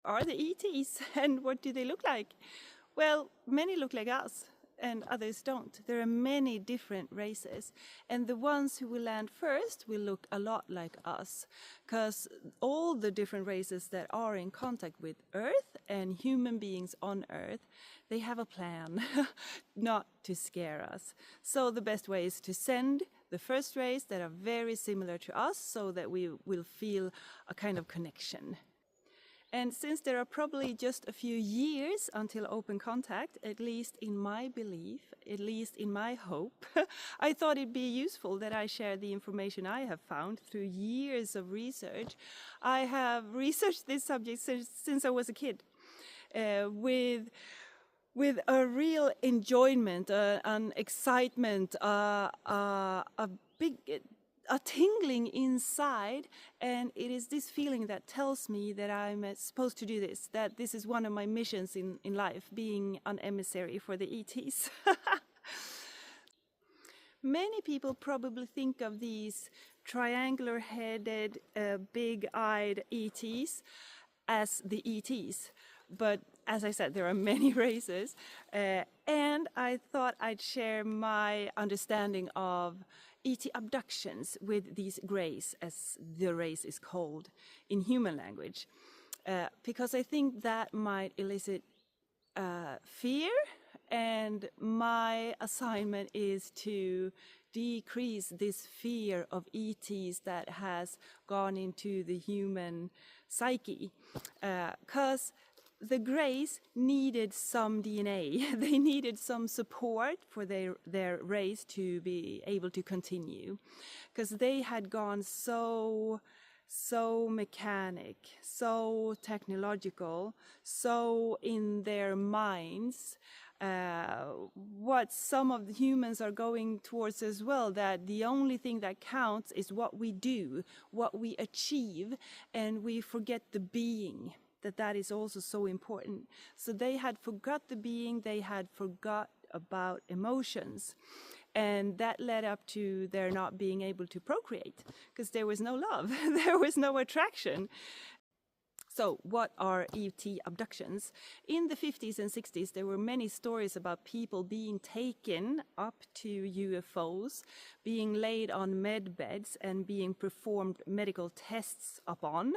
are the ETs and what do they look like? Well, many look like us and others don't. There are many different races, and the ones who will land first will look a lot like us, because all the different races that are in contact with Earth and human beings on Earth, they have a plan not to scare us. So the best way is to send the first race that are very similar to us so that we will feel a kind of connection. And since there are probably just a few years until open contact, at least in my belief, at least in my hope, I thought it'd be useful that I share the information I have found through years of research. I have researched this subject since I was a kid, with a real enjoyment, an excitement, a tingling inside, and it is this feeling that tells me that I'm supposed to do this, that this is one of my missions in life, being an emissary for the ETs. Many people probably think of these triangular-headed, big-eyed ETs as the ETs. But as I said, there are many races, and I thought I'd share my understanding of ET abductions with these greys, as the race is called in human language, because I think that might elicit fear, and my assignment is to decrease this fear of ETs that has gone into the human psyche, because the Greys needed some DNA. They needed some support for their race to be able to continue, because they had gone so mechanic, so technological, so in their minds, what some of the humans are going towards as well, that the only thing that counts is what we do, what we achieve, and we forget the being. That is also so important. So they had forgot the being, they had forgot about emotions. And that led up to their not being able to procreate, because there was no love, there was no attraction. So what are ET abductions? In the 50s and 60s, there were many stories about people being taken up to UFOs, being laid on med beds and being performed medical tests upon,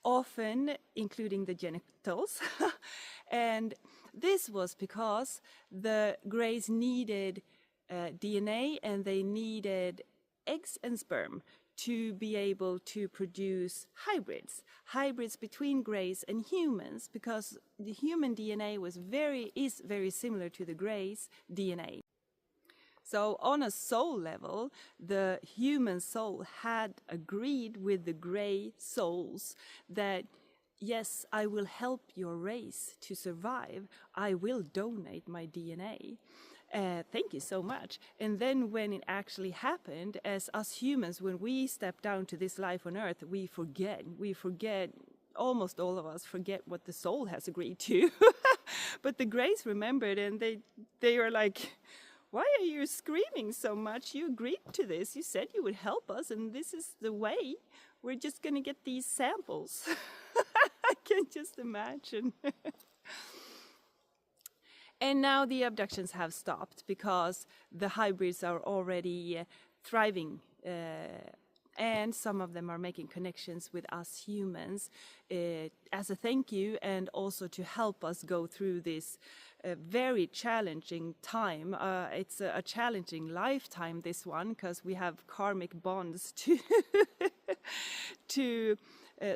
often including the genitals. And this was because the Greys needed DNA, and they needed eggs and sperm to be able to produce hybrids between Greys and humans, because the human DNA is very similar to the Greys' DNA. So on a soul level, the human soul had agreed with the Grey souls that, yes, I will help your race to survive. I will donate my DNA. Thank you so much. And then when it actually happened, as us humans, when we step down to this life on Earth, we forget, almost all of us forget what the soul has agreed to. But the Greys remembered, and they were like, why are you screaming so much? You agreed to this. You said you would help us, and this is the way. We're just going to get these samples. I can just imagine. And now the abductions have stopped because the hybrids are already thriving, and some of them are making connections with us humans as a thank you, and also to help us go through this very challenging time. It's a challenging lifetime, this one, because we have karmic bonds to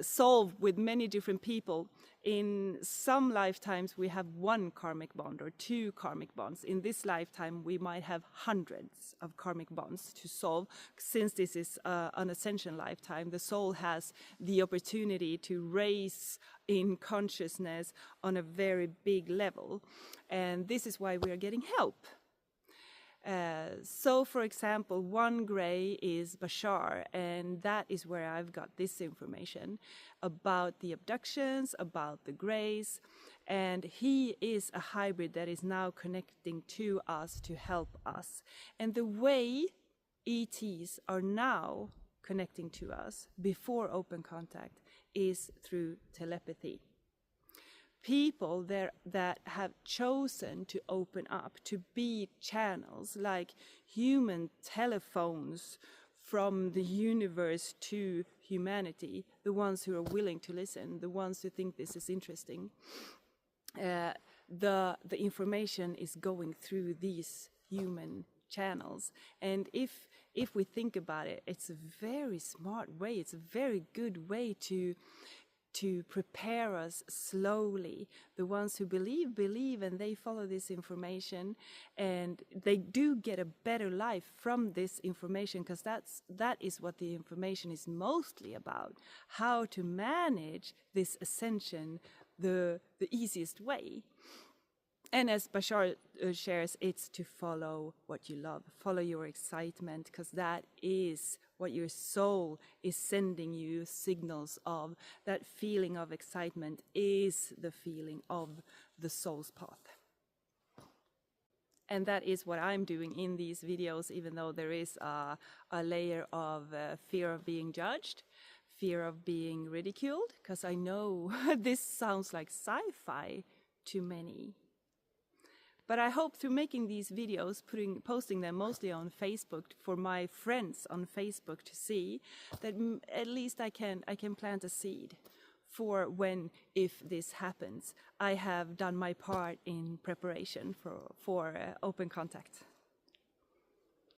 solve with many different people. In some lifetimes we have one karmic bond or two karmic bonds. In this lifetime we might have hundreds of karmic bonds to solve. Since this is an ascension lifetime, the soul has the opportunity to raise in consciousness on a very big level, and this is why we are getting help. So, for example, one Grey is Bashar, and that is where I've got this information about the abductions, about the Greys, and he is a hybrid that is now connecting to us to help us. And the way ETs are now connecting to us before open contact is through telepathy. people there that have chosen to open up, to be channels, like human telephones from the universe to humanity, the ones who are willing to listen, the ones who think this is interesting. The information is going through these human channels, and if we think about it, it's a very smart way, it's a very good way to prepare us slowly. The ones who believe, and they follow this information, and they do get a better life from this information, because that is what the information is mostly about, how to manage this ascension the easiest way. And as Bashar shares, it's to follow what you love, follow your excitement, because that is what your soul is sending you signals of. That feeling of excitement is the feeling of the soul's path. And that is what I'm doing in these videos, even though there is a layer of fear of being judged, fear of being ridiculed, because I know this sounds like sci-fi to many. But I hope through making these videos, posting them mostly on Facebook for my friends on Facebook to see, that at least I can plant a seed for when, if this happens, I have done my part in preparation for open contact.